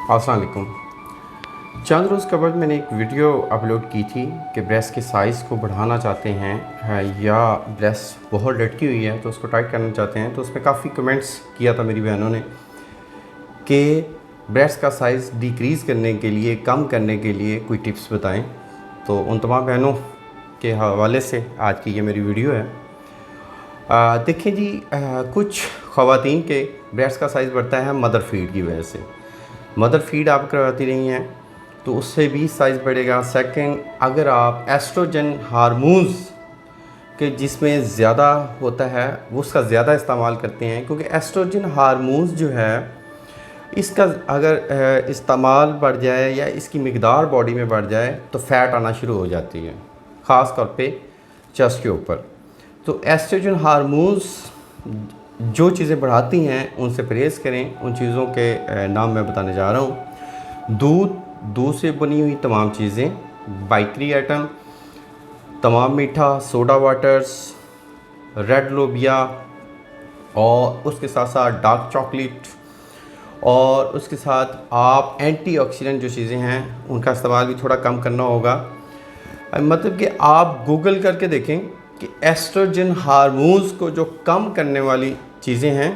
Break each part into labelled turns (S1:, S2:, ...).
S1: अस्सलाम वालेकुम। चंद रोज़ कबल मैंने एक वीडियो अपलोड की थी कि ब्रेस्ट के साइज़ को बढ़ाना चाहते हैं या ब्रेस्ट बहुत लटकी हुई है तो उसको टाइट करना चाहते हैं। तो उसमें काफ़ी कमेंट्स किया था मेरी बहनों ने कि ब्रेस्ट का साइज़ डिक्रीज़ करने के लिए, कम करने के लिए कोई टिप्स बताएं। तो उन तमाम बहनों के हवाले से आज की ये मेरी वीडियो है। देखिए जी, कुछ ख़वातीन के ब्रेस्ट का साइज़ बढ़ता है मदर फीड की वजह से। मदर फीड आप करवाती रही हैं तो उससे भी साइज़ बढ़ेगा। सेकंड, अगर आप एस्ट्रोजन हार्मोन्स के जिसमें ज़्यादा होता है वो उसका ज़्यादा इस्तेमाल करते हैं, क्योंकि एस्ट्रोजन हार्मोन्स जो है इसका अगर इस्तेमाल बढ़ जाए या इसकी मिक़दार बॉडी में बढ़ जाए तो फ़ैट आना शुरू हो जाती है, ख़ास तौर पे चेस्ट के ऊपर। तो एस्ट्रोजन हार्मोन्स जो चीज़ें बढ़ाती हैं उनसे परहेज़ करें। उन चीज़ों के नाम मैं बताने जा रहा हूँ। दूध से बनी हुई तमाम चीज़ें, बेकरी आइटम, तमाम मीठा, सोडा वाटर्स, रेड लोबिया और उसके साथ साथ डार्क चॉकलेट, और उसके साथ आप एंटीऑक्सीडेंट जो चीज़ें हैं उनका इस्तेमाल भी थोड़ा कम करना होगा। मतलब कि आप गूगल करके देखें कि एस्ट्रोजन हार्मोन्स को जो कम करने वाली चीज़ें हैं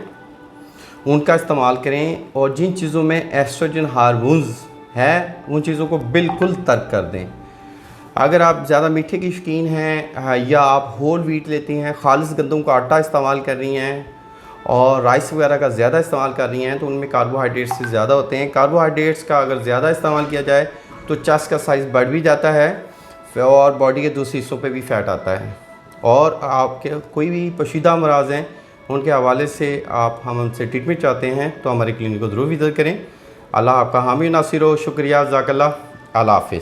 S1: उनका इस्तेमाल करें, और जिन चीज़ों में एस्ट्रोजन हार्मोन्स है उन चीज़ों को बिल्कुल तर्क कर दें। अगर आप ज़्यादा मीठे की शौकीन हैं या आप होल व्हीट लेती हैं, खालिस गंदम का आटा इस्तेमाल कर रही हैं और राइस वगैरह का ज़्यादा इस्तेमाल कर रही हैं तो उनमें कार्बोहाइड्रेट्स से ज़्यादा होते हैं। कार्बोहाइड्रेट्स का अगर ज़्यादा इस्तेमाल किया जाए तो चेस्ट का साइज़ बढ़ भी जाता है और बॉडी के दूसरे हिस्सों पे भी फ़ैट आता है। और आपके कोई भी पोशीदा अमराज़ हैं उनके हवाले से आप हमसे ट्रीटमेंट चाहते हैं तो हमारे क्लिनिक को ज़रूर विज़िट करें। अल्लाह आपका हामी नासिर हो। शुक्रिया, जज़ाकल्लाह। अल्लाह हाफ़िज़।